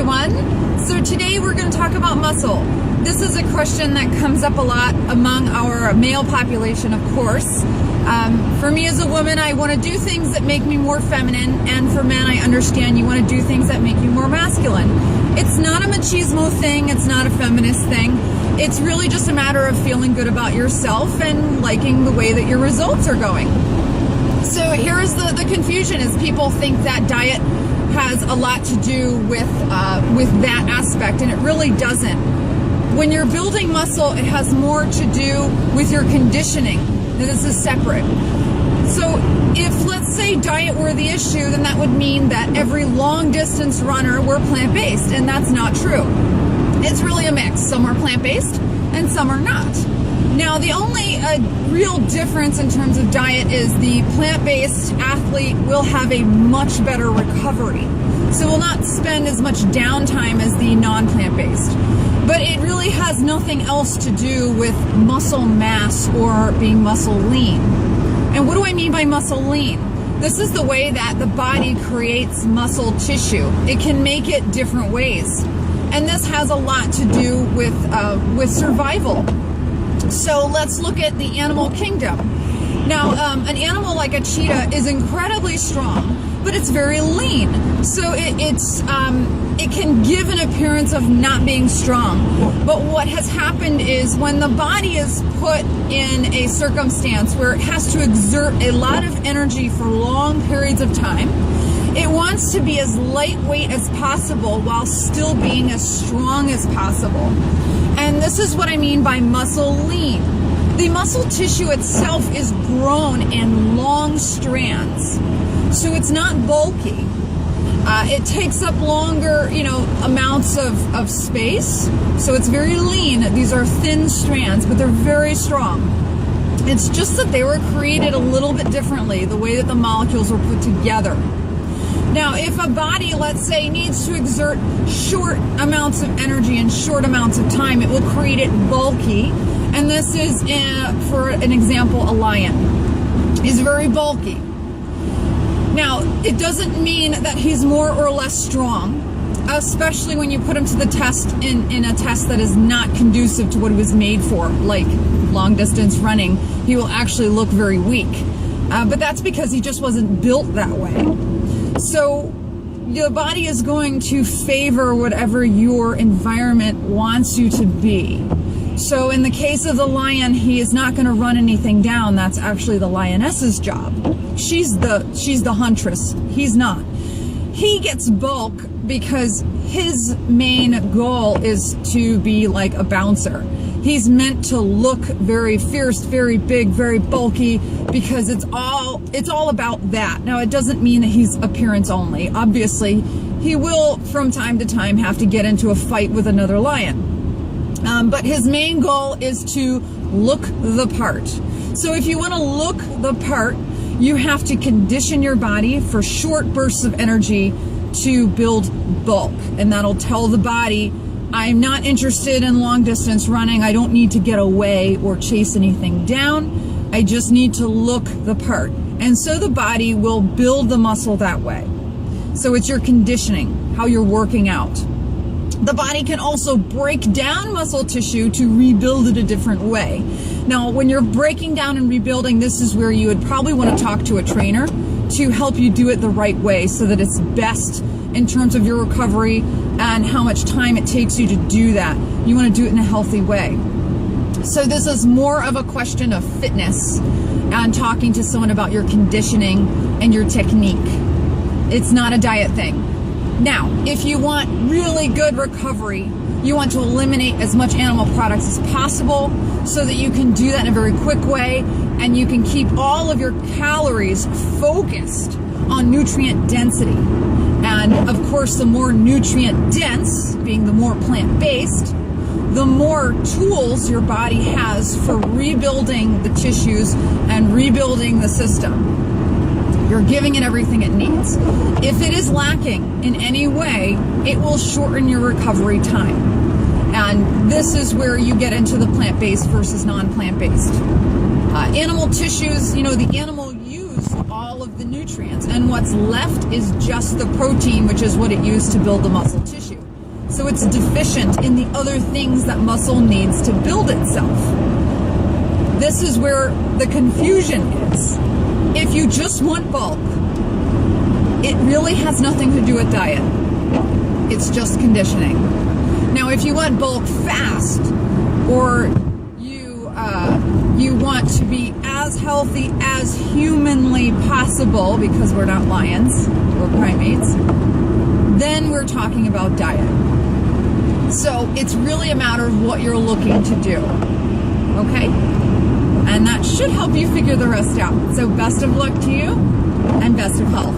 everyone. So today we're going to talk about muscle. This is a question that comes up a lot among our male population, of course. For me as a woman, I want to do things that make me more feminine, and for men, I understand you want to do things that make you more masculine. It's not a machismo thing, it's not a feminist thing. It's really just a matter of feeling good about yourself and liking the way that your results are going. So here's the confusion, is people think that diet has a lot to do with that aspect, and it really doesn't. When you're building muscle, it has more to do with your conditioning. This is separate. So if, let's say, diet were the issue, then that would mean that every long distance runner were plant-based, and that's not true. It's really a mix. Some are plant-based and some are not. Now, the only real difference in terms of diet is the plant-based athlete will have a much better recovery. So will not spend as much downtime as the non-plant-based. But it really has nothing else to do with muscle mass or being muscle lean. And what do I mean by muscle lean? This is the way that the body creates muscle tissue. It can make it different ways. And this has a lot to do with survival. So let's look at the animal kingdom. Now, an animal like a cheetah is incredibly strong, but it's very lean. So it can give an appearance of not being strong. But what has happened is when the body is put in a circumstance where it has to exert a lot of energy for long periods of time, it wants to be as lightweight as possible while still being as strong as possible. And this is what I mean by muscle lean. The muscle tissue itself is grown in long strands, so it's not bulky. It takes up longer, amounts of space, so it's very lean. These are thin strands, but they're very strong. It's just that they were created a little bit differently, the way that the molecules were put together. Now, if a body, let's say, needs to exert short amounts of energy in short amounts of time, it will create it bulky. And this is, for an example, a lion. He's very bulky. Now, it doesn't mean that he's more or less strong, especially when you put him to the test in a test that is not conducive to what he was made for, like long distance running. He will actually look very weak. But that's because he just wasn't built that way. So your body is going to favor whatever your environment wants you to be. So in the case of the lion, he is not going to run anything down. That's actually the lioness's job. She's the huntress. He's not. He gets bulk because his main goal is to be like a bouncer. He's meant to look very fierce, very big, very bulky, because it's all about that. Now, it doesn't mean that he's appearance only. Obviously, he will from time to time have to get into a fight with another lion. But his main goal is to look the part. So if you want to look the part, you have to condition your body for short bursts of energy to build bulk. And that'll tell the body, I'm not interested in long distance running. I don't need to get away or chase anything down. I just need to look the part. And so the body will build the muscle that way. So it's your conditioning, how you're working out. The body can also break down muscle tissue to rebuild it a different way. Now, when you're breaking down and rebuilding, this is where you would probably want to talk to a trainer to help you do it the right way so that it's best in terms of your recovery and how much time it takes you to do that. You want to do it in a healthy way. So this is more of a question of fitness and talking to someone about your conditioning and your technique. It's not a diet thing. Now, if you want really good recovery, you want to eliminate as much animal products as possible so that you can do that in a very quick way, and you can keep all of your calories focused on nutrient density. And of course, the more nutrient dense, being the more plant-based, the more tools your body has for rebuilding the tissues and rebuilding the system. You're giving it everything it needs. If it is lacking in any way, it will shorten your recovery time. And this is where you get into the plant-based versus non-plant-based. Animal tissues, the animal used all of the nutrients, and what's left is just the protein, which is what it used to build the muscle tissue. So it's deficient in the other things that muscle needs to build itself. This is where the confusion is. If you just want bulk, it really has nothing to do with diet. It's just conditioning. Now, if you want bulk fast, or you want to be as healthy as humanly possible, because we're not lions, we're primates, then we're talking about diet. So it's really a matter of what you're looking to do, okay? And that should help you figure the rest out. So best of luck to you, and best of health.